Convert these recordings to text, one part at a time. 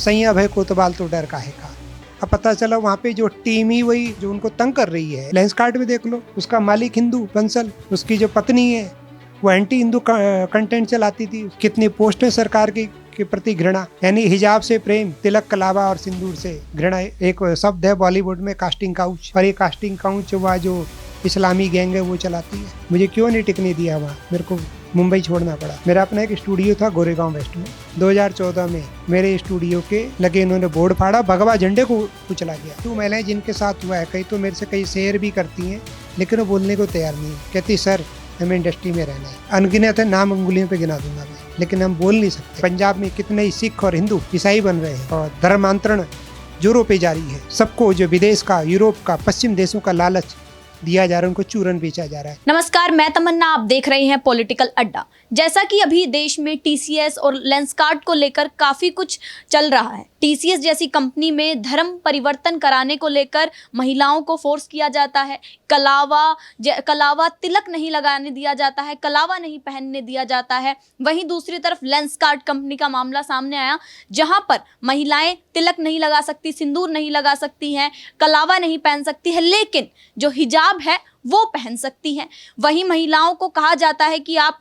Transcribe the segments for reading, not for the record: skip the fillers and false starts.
सैया भय कोतवाल तो डर काहे का। अब पता चला वहाँ पे जो टीम ही वही जो उनको तंग कर रही है। लेंसकार्ट में देख लो, उसका मालिक हिंदू बंसल, उसकी जो पत्नी है वो एंटी हिंदू कंटेंट चलाती थी। कितनी पोस्टें सरकार की के प्रति घृणा, यानी हिजाब से प्रेम, तिलक कलावा और सिंदूर से घृणा एक शब्द है बॉलीवुड में, कास्टिंग काउच। और ये कास्टिंग काउच वह जो इस्लामी गैंग है वो चलाती है। मुझे क्यों नहीं टिकने दिया वहाँ, मेरे को मुंबई छोड़ना पड़ा। मेरा अपना एक स्टूडियो था गोरेगांव वेस्ट में। 2014 में मेरे स्टूडियो के लगे इन्होंने बोर्ड फाड़ा, भगवा झंडे को कुचला गया। 2 महिलाएं जिनके साथ हुआ है, कई तो मेरे से कई शेयर भी करती हैं, लेकिन वो बोलने को तैयार नहीं है। कहती सर हमें इंडस्ट्री में रहना है। अनगिनत है, नाम अंगुलियों पे गिना दूंगा मैं, लेकिन हम बोल नहीं सकते। पंजाब में कितने ही सिख और हिंदू ईसाई बन रहे हैं और धर्मांतरण जोरों पे जारी है। सबको जो विदेश का, यूरोप का, पश्चिम देशों का लालच दिया जा रहा है, उनको चूरन बेचा जा रहा है। नमस्कार, मैं तमन्ना, आप देख रहे हैं पॉलिटिकल अड्डा। जैसा कि अभी देश में टीसीएस और लेंसकार्ट को लेकर काफी कुछ चल रहा है। टीसीएस जैसी कंपनी में धर्म परिवर्तन कराने को लेकर महिलाओं को फोर्स किया जाता है। कलावा तिलक नहीं लगाने दिया जाता है, कलावा नहीं पहनने दिया जाता है। वहीं दूसरी तरफ लेंसकार्ट कंपनी का मामला सामने आया, जहां पर महिलाएं तिलक नहीं लगा सकती, सिंदूर नहीं लगा सकती हैं, कलावा नहीं पहन सकती है, लेकिन जो हिजाब है वो पहन सकती हैं। वहीं महिलाओं को कहा जाता है कि आप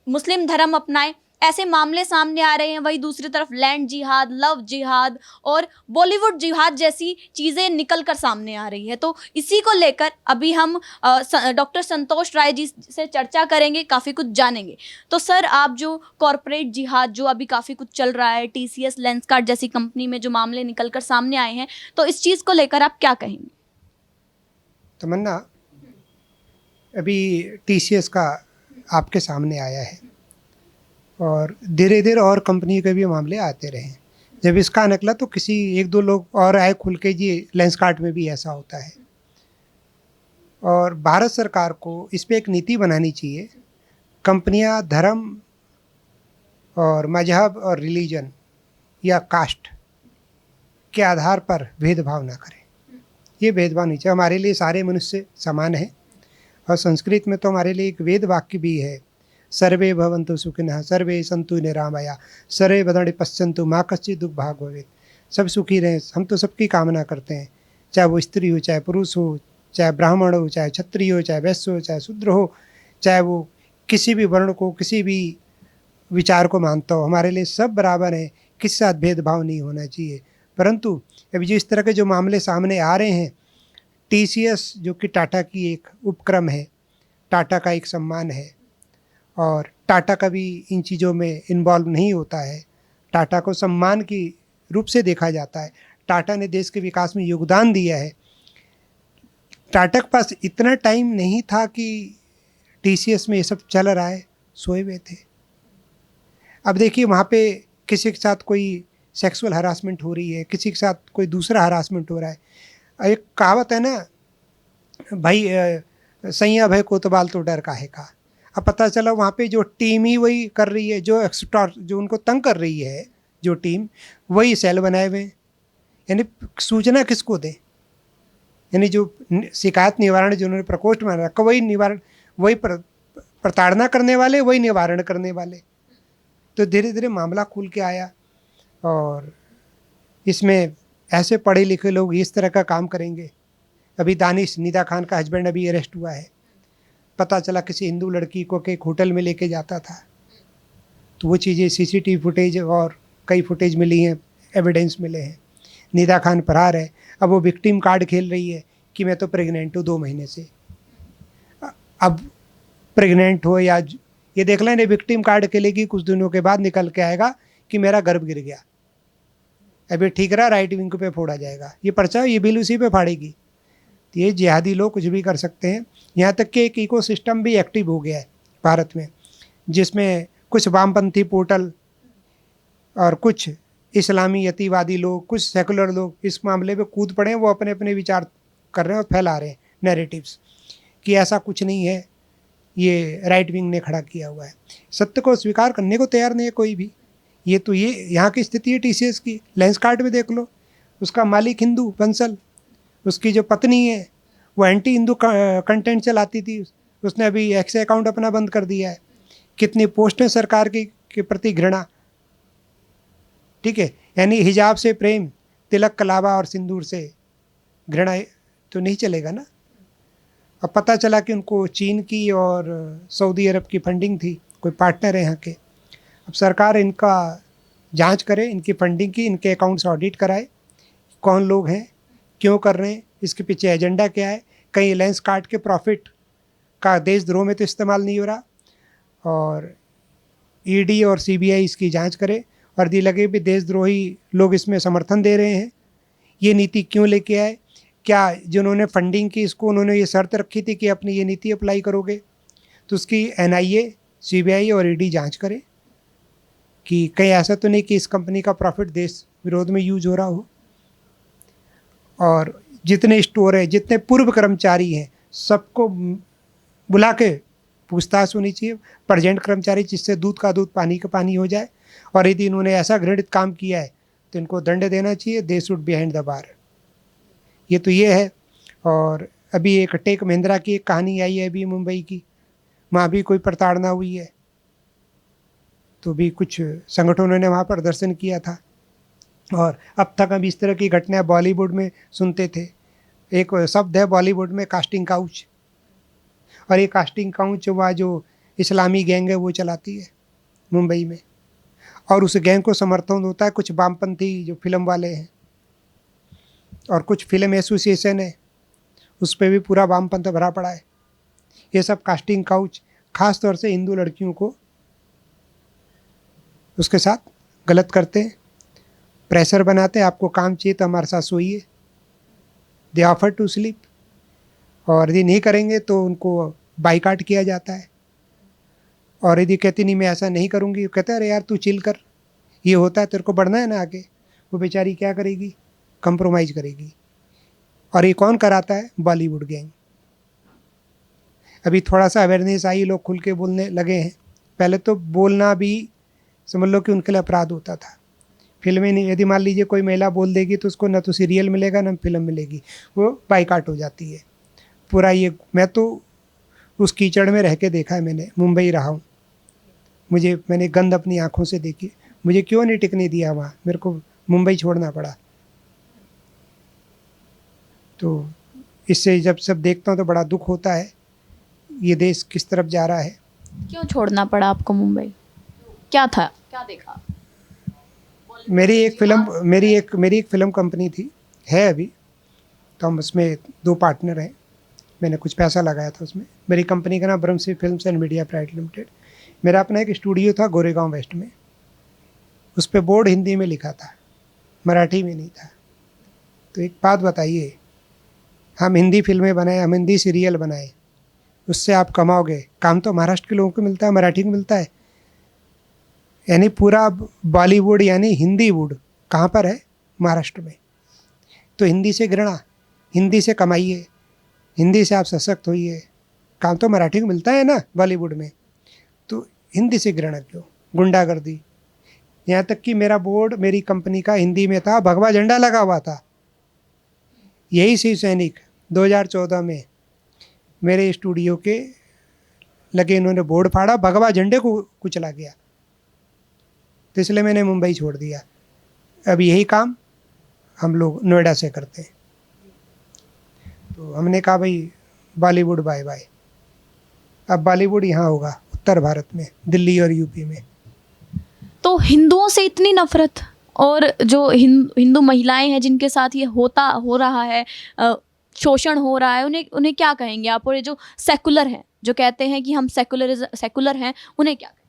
मुस्लिम धर्म अपनाएं। ऐसे मामले सामने आ रहे हैं। वहीं दूसरी तरफ लैंड जिहाद, लव जिहाद और बॉलीवुड जिहाद जैसी चीज़ें निकल कर सामने आ रही है। तो इसी को लेकर अभी हम डॉक्टर संतोष राय जी से चर्चा करेंगे, काफ़ी कुछ जानेंगे। तो सर, आप जो कॉरपोरेट जिहाद जो अभी काफ़ी कुछ चल रहा है, टीसीएस लेंसकार्ट जैसी कंपनी में जो मामले निकल कर सामने आए हैं, तो इस चीज़ को लेकर आप क्या कहेंगे? तमन्ना, अभी टीसीएस का आपके सामने आया है और धीरे धीरे और कंपनी के भी मामले आते रहे। जब इसका निकला तो किसी 1-2 लोग और आए खुल के, जी लेंसकार्ट में भी ऐसा होता है। और भारत सरकार को इस पे एक नीति बनानी चाहिए। कंपनियां धर्म और मजहब और रिलीजन या कास्ट के आधार पर भेदभाव ना करें। ये भेदभाव नहीं चाहिए। हमारे लिए सारे मनुष्य समान हैं। और संस्कृत में तो हमारे लिए एक वेद वाक्य भी है, सर्वे भवन्तु सुखिनः सर्वे सन्तु निरामया सर्वे भद्राणि पश्यन्तु मा कश्चित् दुःख भाग् भवेत्। सब सुखी रहें, हम तो सबकी कामना करते हैं, चाहे वो स्त्री हो, चाहे पुरुष हो, चाहे ब्राह्मण हो, चाहे क्षत्रिय हो, चाहे वैश्य हो, चाहे शूद्र हो, चाहे वो किसी भी वर्ण को, किसी भी विचार को मानता हो, हमारे लिए सब बराबर हैं, किसी साथ भेदभाव नहीं होना चाहिए। परंतु अभी जो इस तरह के जो मामले सामने आ रहे हैं, टीसीएस जो कि टाटा की एक उपक्रम है, टाटा का एक सम्मान है और टाटा कभी इन चीज़ों में इन्वॉल्व नहीं होता है। टाटा को सम्मान की रूप से देखा जाता है। टाटा ने देश के विकास में योगदान दिया है। टाटा के पास इतना टाइम नहीं था कि टीसीएस में ये सब चल रहा है, सोए हुए थे। अब देखिए, वहाँ पे किसी के साथ कोई सेक्सुअल हरासमेंट हो रही है, किसी के साथ कोई दूसरा हरासमेंट हो रहा है। एक कहावत है ना भाई, सैया भय कोतवाल तो डर काहे का। अब पता चला वहाँ पे जो टीम ही वही कर रही है, जो एक्सट्रा जो उनको तंग कर रही है, जो टीम वही सेल बनाए हुए हैं। यानी सूचना किसको दे, यानी जो शिकायत निवारण जो उन्होंने प्रकोष्ठ में रखा, वही निवारण, वही प्रताड़ना करने वाले, वही निवारण करने वाले। तो धीरे धीरे मामला खुल के आया और इसमें ऐसे पढ़े लिखे लोग इस तरह का काम करेंगे। अभी दानिश, निदा खान का हस्बैंड अभी अरेस्ट हुआ है। पता चला किसी हिंदू लड़की को एक होटल में लेके जाता था, तो वो चीज़ें सीसीटीवी फुटेज और कई फुटेज मिली हैं, एविडेंस मिले हैं। निदा खान फरार है। अब वो विक्टिम कार्ड खेल रही है कि मैं तो प्रेग्नेंट हूँ 2 महीने से। अब प्रेग्नेंट हो या ये देख लें, विक्टिम कार्ड खेलेगी, कुछ दिनों के बाद निकल के आएगा कि मेरा गर्भ गिर गया। अभी ठीक रहा, राइट विंग पे फोड़ा जाएगा। ये पर्चा, ये बिल उसी पे फाड़ेगी। तो ये जिहादी लोग कुछ भी कर सकते हैं। यहाँ तक कि एक इकोसिस्टम भी एक्टिव हो गया है भारत में, जिसमें कुछ वामपंथी पोर्टल और कुछ इस्लामी यतिवादी लोग, कुछ सेकुलर लोग इस मामले पे कूद पड़े हैं। वो अपने अपने विचार कर रहे हैं और फैला रहे हैं नैरेटिव्स कि ऐसा कुछ नहीं है, ये राइट विंग ने खड़ा किया हुआ है। सत्य को स्वीकार करने को तैयार नहीं है कोई भी। ये तो ये यहाँ की स्थिति है टीसीएस की। लेंसकार्ट में देख लो, उसका मालिक हिंदू बंसल, उसकी जो पत्नी है वो एंटी हिंदू कंटेंट चलाती थी। उसने अभी एक्स अकाउंट अपना बंद कर दिया है। कितनी पोस्टें सरकार के प्रति घृणा, ठीक है, यानी हिजाब से प्रेम, तिलक कलावा और सिंदूर से घृणा तो नहीं चलेगा ना। अब पता चला कि उनको चीन की और सऊदी अरब की फंडिंग थी, कोई पार्टनर है यहाँ के। अब सरकार इनका जांच करे, इनकी फंडिंग की, इनके अकाउंट्स ऑडिट कराए, कौन लोग हैं, क्यों कर रहे हैं, इसके पीछे एजेंडा क्या है। कहीं लेंस कार्ड के प्रॉफिट का देशद्रोह में तो इस्तेमाल नहीं हो रहा। और ईडी और सीबीआई इसकी जांच करे और यदि लगे भी देशद्रोही लोग इसमें समर्थन दे रहे हैं, ये नीति क्यों लेके आए, क्या जिन्होंने फंडिंग की इसको उन्होंने ये शर्त रखी थी कि अपनी ये नीति अप्लाई करोगे, तो उसकी एनआईए, सीबीआई और ईडी जांच करे कि कहीं ऐसा तो नहीं कि इस कंपनी का प्रॉफिट देश विरोध में यूज हो रहा हो। और जितने स्टोर हैं, जितने पूर्व कर्मचारी हैं, सबको बुला के पूछताछ होनी चाहिए, प्रेजेंट कर्मचारी, जिससे दूध का दूध पानी का पानी हो जाए। और यदि इन्होंने ऐसा घृणित काम किया है तो इनको दंड देना चाहिए। They should behind the bar. ये तो ये है। और अभी एक टेक महिंद्रा की एक कहानी आई है अभी मुंबई की, वहाँ भी कोई प्रताड़ना हुई है, तो भी कुछ संगठनों ने वहाँ प्रदर्शन किया था। और अब तक हम इस तरह की घटनाएं बॉलीवुड में सुनते थे। एक शब्द है बॉलीवुड में, कास्टिंग काउच। और ये कास्टिंग काउच वह जो इस्लामी गैंग है वो चलाती है मुंबई में। और उस गैंग को समर्थन होता है कुछ वामपंथी जो फिल्म वाले हैं, और कुछ फिल्म एसोसिएशन है, उस पर भी पूरा वामपंथ भरा पड़ा है। ये सब कास्टिंग काउच खास तौर से हिंदू लड़कियों को उसके साथ गलत करते हैं, प्रेशर बनाते हैं, आपको काम चाहिए तो हमारे साथ सोइए, दे ऑफर टू स्लीप। और यदि नहीं करेंगे तो उनको बाइकाट किया जाता है। और यदि कहती नहीं मैं ऐसा नहीं करूँगी, कहते हैं अरे यार तू चिल कर, ये होता है, तेरे को बढ़ना है ना आगे। वो बेचारी क्या करेगी, कंप्रोमाइज़ करेगी। और ये कौन कराता है, बॉलीवुड गैंग। अभी थोड़ा सा अवेयरनेस आई, लोग खुल के बोलने लगे हैं। पहले तो बोलना भी समझ लो कि उनके लिए अपराध होता था। फिल्में नहीं, यदि मान लीजिए कोई महिला बोल देगी तो उसको ना तो सीरियल मिलेगा ना फिल्म मिलेगी, वो बाइकाट हो जाती है पूरा। ये मैं तो उस कीचड़ में रह के देखा है, मैंने मुंबई रहा हूँ, मैंने गंद अपनी आँखों से देखी। मुझे क्यों नहीं टिकने दिया वहाँ, मेरे को मुंबई छोड़ना पड़ा। तो इससे जब सब देखता हूँ तो बड़ा दुख होता है, ये देश किस तरफ जा रहा है। क्यों छोड़ना पड़ा आपको मुंबई, क्या था, क्या देखा? मेरी एक फिल्म कंपनी थी, है अभी, तो हम उसमें 2 पार्टनर हैं। मैंने कुछ पैसा लगाया था उसमें। मेरी कंपनी का नाम Brahmashree films and media private limited. मेरा अपना एक स्टूडियो था गोरेगांव वेस्ट में, उस पर बोर्ड हिंदी में लिखा था, मराठी में नहीं था। तो एक बात बताइए, हम हिंदी फिल्में बनाए, हम हिंदी सीरियल बनाए, उससे आप कमाओगे, काम तो महाराष्ट्र के लोगों को मिलता है, मराठी को मिलता है। यानी पूरा बॉलीवुड यानी हिंदी वुड कहाँ पर है, महाराष्ट्र में। तो हिंदी से घृणा, हिंदी से कमाइए, हिंदी से आप सशक्त होइए। काम तो मराठी को मिलता है ना बॉलीवुड में, तो हिंदी से घृणा क्यों, गुंडागर्दी। यहाँ तक कि मेरा बोर्ड मेरी कंपनी का हिंदी में था, भगवा झंडा लगा हुआ था। यही शिव सैनिक 2014 में मेरे स्टूडियो के लगे, इन्होंने बोर्ड फाड़ा, भगवा झंडे को कुचला गया। तो इसलिए मैंने मुंबई छोड़ दिया। अब यही काम हम लोग नोएडा से करते हैं। तो हमने कहा भाई बॉलीवुड बाय बाय। अब बॉलीवुड यहाँ होगा उत्तर भारत में, दिल्ली और यूपी में। तो हिंदुओं से इतनी नफरत, और जो हिंदू महिलाएं हैं जिनके साथ ये हो रहा है, शोषण हो रहा है, उन्हें क्या कहेंगे आप? और ये जो सेकुलर हैं, जो कहते हैं कि हम सेकुलर हैं, उन्हें क्या कहेंगे?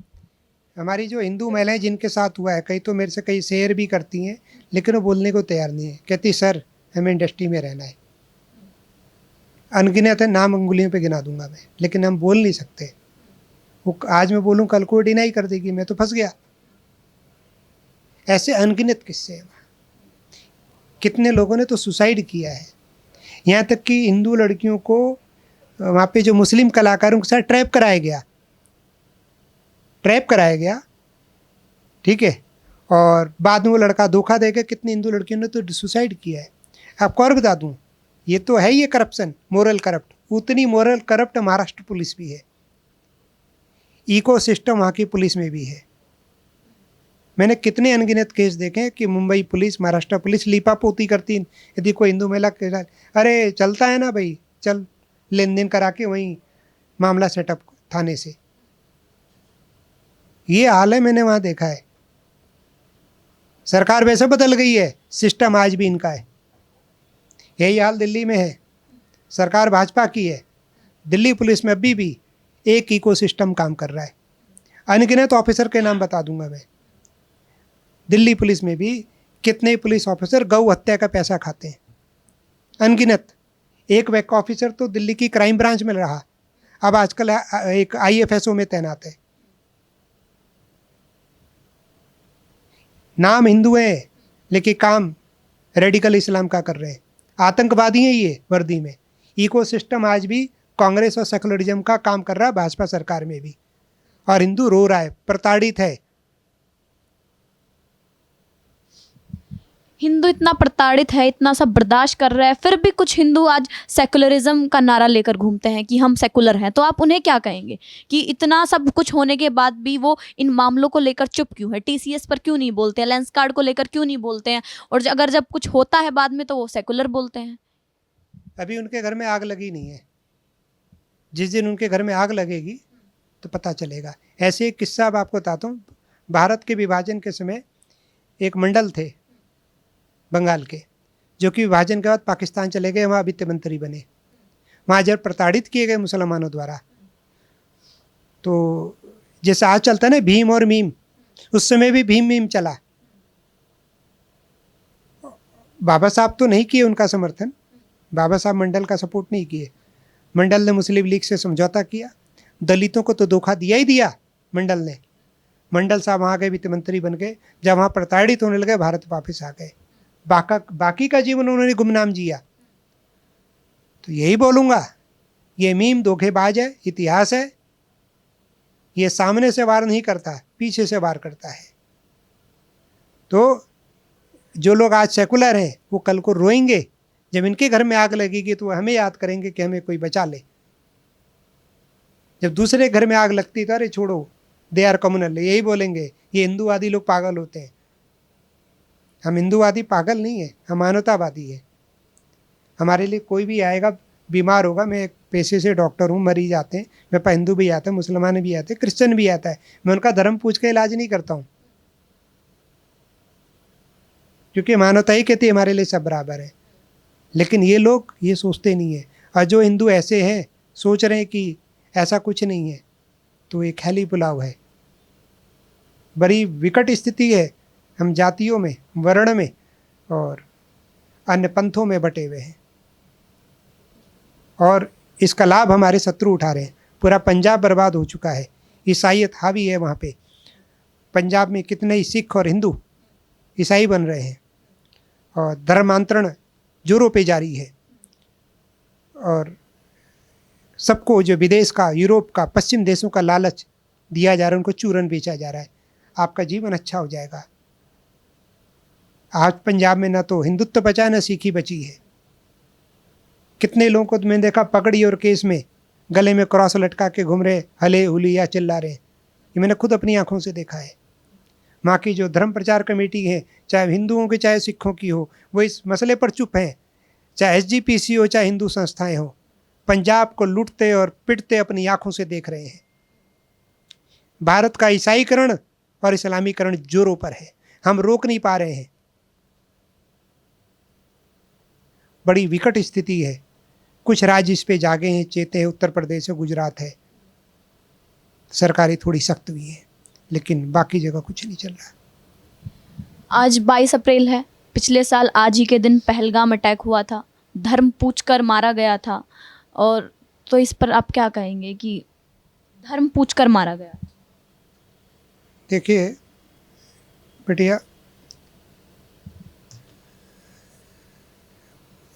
हमारी जो हिंदू महिलाएं जिनके साथ हुआ है, कई तो मेरे से कई शेयर भी करती हैं, लेकिन वो बोलने को तैयार नहीं है। कहती सर हमें इंडस्ट्री में रहना है। अनगिनत है, नाम अंगुलियों पे गिना दूंगा मैं, लेकिन हम बोल नहीं सकते। वो आज मैं बोलूँ कल को डिनाई कर देगी, मैं तो फंस गया। ऐसे अनगिनत किस्से हैं। कितने लोगों ने तो सुसाइड किया है। यहाँ तक कि हिंदू लड़कियों को वहाँ पे जो मुस्लिम कलाकारों के साथ ट्रैप कराया गया, ठीक है। और बाद में वो लड़का धोखा देकर कितनी हिंदू लड़कियों ने तो सुसाइड किया है। आपको और बता दूँ, ये तो है ये करप्शन, मोरल करप्ट। उतनी मोरल करप्ट महाराष्ट्र पुलिस भी है, इकोसिस्टम वहाँ की पुलिस में भी है। मैंने कितने अनगिनत केस देखे हैं कि मुंबई पुलिस, महाराष्ट्र पुलिस लीपापोती करती यदि कोई हिंदू महिला के साथ, अरे चलता है ना भाई, चल लेन देन करा के वहीं मामला सेटअप थाने से। ये हाल है, मैंने वहाँ देखा है। सरकार वैसे बदल गई है, सिस्टम आज भी इनका है। यही हाल दिल्ली में है, सरकार भाजपा की है, दिल्ली पुलिस में अभी भी एक इकोसिस्टम काम कर रहा है। अनगिनत ऑफिसर के नाम बता दूंगा मैं। दिल्ली पुलिस में भी कितने पुलिस ऑफिसर गौ हत्या का पैसा खाते हैं, अनगिनत। एक वैक ऑफिसर तो दिल्ली की क्राइम ब्रांच में रहा, अब आजकल एक IFSO में तैनात है। नाम हिंदू है लेकिन काम रेडिकल इस्लाम का कर रहे हैं, आतंकवादी हैं ये वर्दी में। इकोसिस्टम आज भी कांग्रेस और सेकुलरिज्म का काम कर रहा है, भाजपा सरकार में भी। और हिंदू रो रहा है, प्रताड़ित है। हिंदू इतना प्रताड़ित है, इतना सब बर्दाश्त कर रहा है, फिर भी कुछ हिंदू आज सेकुलरिज्म का नारा लेकर घूमते हैं कि हम सेकुलर हैं। तो आप उन्हें क्या कहेंगे कि इतना सब कुछ होने के बाद भी वो इन मामलों को लेकर चुप क्यों है? TCS पर क्यों नहीं बोलते हैं? लेंस कार्ड को लेकर क्यों नहीं बोलते हैं? और अगर जब कुछ होता है बाद में तो वो सेकुलर बोलते हैं। अभी उनके घर में आग लगी नहीं है, जिस दिन उनके घर में आग लगेगी तो पता चलेगा। ऐसे एक किस्सा अब आपको बताता हूँ। भारत के विभाजन के समय एक मंडल थे बंगाल के, जो कि विभाजन के बाद पाकिस्तान चले गए, वहाँ वित्त मंत्री बने। वहाँ जब प्रताड़ित किए गए मुसलमानों द्वारा, तो जैसे आज चलता है ना भीम और मीम, उस समय भी भीम मीम चला। बाबा साहब तो नहीं किए उनका समर्थन, बाबा साहब मंडल का सपोर्ट नहीं किए। मंडल ने मुस्लिम लीग से समझौता किया, दलितों को तो धोखा दिया ही दिया मंडल ने। मंडल साहब वहाँ गए, वित्त मंत्री बन गए। जब वहाँ प्रताड़ित होने लगे, भारत वापस आ गए। बाकी का जीवन उन्होंने गुमनाम जिया। तो यही बोलूँगा, ये मीम धोखेबाज है, इतिहास है। ये सामने से वार नहीं करता, पीछे से वार करता है। तो जो लोग आज सेकुलर हैं वो कल को रोएंगे, जब इनके घर में आग लगेगी तो हमें याद करेंगे कि हमें कोई बचा ले। जब दूसरे घर में आग लगती तो अरे छोड़ो, दे आर कम्युनल, यही बोलेंगे। ये हिंदूवादी लोग पागल होते हैं। हम हिंदूवादी पागल नहीं है, हम मानवतावादी है। हमारे लिए कोई भी आएगा, बीमार होगा, मैं एक पेशे से डॉक्टर हूँ, मरीज आते हैं, मेरे पास हिंदू भी आते हैं, मुसलमान भी आते हैं, क्रिश्चियन भी आता है, मैं उनका धर्म पूछ के इलाज नहीं करता हूँ, क्योंकि मानवता ही कहती है हमारे लिए सब बराबर है। लेकिन ये लोग ये सोचते नहीं है। और जो हिंदू ऐसे हैं, सोच रहे हैं कि ऐसा कुछ नहीं है, तो ये ख्याली पुलाव है। बड़ी विकट स्थिति है। हम जातियों में, वर्ण में और अन्य पंथों में बटे हुए हैं, और इसका लाभ हमारे शत्रु उठा रहे हैं। पूरा पंजाब बर्बाद हो चुका है, ईसाईयत हावी है वहाँ पे। पंजाब में कितने ही सिख और हिंदू ईसाई बन रहे हैं, और धर्मांतरण जोरों पे जारी है। और सबको जो विदेश का, यूरोप का, पश्चिम देशों का लालच दिया जा रहा है, उनको चूरन बेचा जा रहा है। आपका जीवन अच्छा हो जाएगा। आज पंजाब में ना तो हिंदुत्व बचा, ना सिखी बची है। कितने लोगों को तो मैंने देखा पगड़ी और केस में गले में क्रॉस लटका के घूम रहे, हले हुली या चिल्ला रहे। ये मैंने खुद अपनी आंखों से देखा है। वहाँ की जो धर्म प्रचार कमेटी है, चाहे हिंदुओं की चाहे सिखों की हो, वो इस मसले पर चुप है। चाहे SGPC हो, चाहे हिंदू संस्थाएं हो, पंजाब को लूटते और पिटते अपनी आंखों से देख रहे हैं। भारत का ईसाईकरण और इस्लामीकरण जोरों पर है, हम रोक नहीं पा रहे हैं। बड़ी विकट स्थिति है। कुछ राज्य इस पे जागे हैं, चेते हैं, उत्तर प्रदेश है, गुजरात है, सरकारें थोड़ी सख्त भी है, लेकिन बाकी जगह कुछ नहीं चल रहा। आज 22 अप्रैल है। पिछले साल आज ही के दिन पहलगाम अटैक हुआ था, धर्म पूछकर मारा गया था। और तो इस पर आप क्या कहेंगे कि धर्म पूछकर मारा गया? देखिए बेटिया,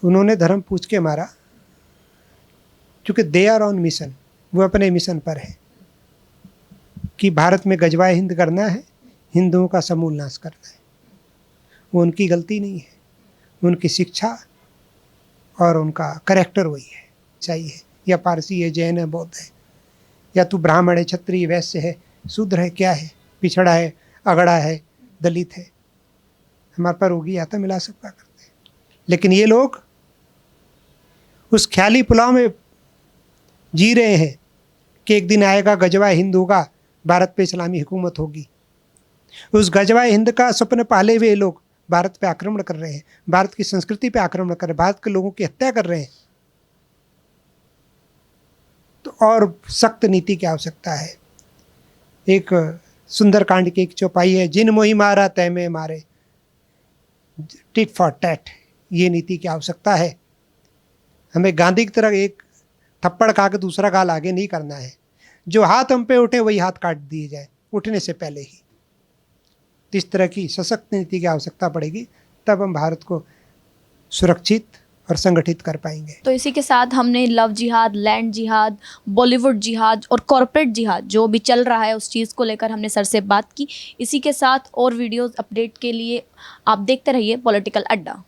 उन्होंने धर्म पूछ के मारा क्योंकि दे आर ऑन मिशन, वो अपने मिशन पर है कि भारत में गजवाए हिंद करना है, हिंदुओं का समूल नाश करना है। वो उनकी गलती नहीं है, उनकी शिक्षा और उनका करेक्टर वही है। ईसाई है या पारसी है, जैन है, बौद्ध है, या तू ब्राह्मण है, क्षत्रिय, वैश्य है, शूद्र है, क्या है, पिछड़ा है, अगड़ा है, दलित है, हमारे पर होगी या तो मिला सकता करते हैं। लेकिन ये लोग उस ख्याली पुलाव में जी रहे हैं कि एक दिन आएगा गजवा हिंद होगा, भारत पे इस्लामी हुकूमत होगी। उस गजवा हिंद का सपने पाले हुए लोग भारत पे आक्रमण कर रहे हैं, भारत की संस्कृति पे आक्रमण कर रहे हैं, भारत के लोगों की हत्या कर रहे हैं। तो और सख्त नीति की आवश्यकता है। एक सुंदरकांड की एक चौपाई है, जिन मोही मारा तय में मारे, टिट फॉर टैट, ये नीति की आवश्यकता है। हमें गांधी की तरह एक थप्पड़ खा के दूसरा गाल आगे नहीं करना है। जो हाथ हम पे उठे वही हाथ काट दिए जाए उठने से पहले ही। तो इस तरह की सशक्त नीति की आवश्यकता पड़ेगी, तब हम भारत को सुरक्षित और संगठित कर पाएंगे। तो इसी के साथ हमने लव जिहाद, लैंड जिहाद, बॉलीवुड जिहाद और कॉरपोरेट जिहाद जो भी चल रहा है उस चीज़ को लेकर हमने सर से बात की। इसी के साथ और वीडियोस अपडेट के लिए आप देखते रहिए पॉलिटिकल अड्डा।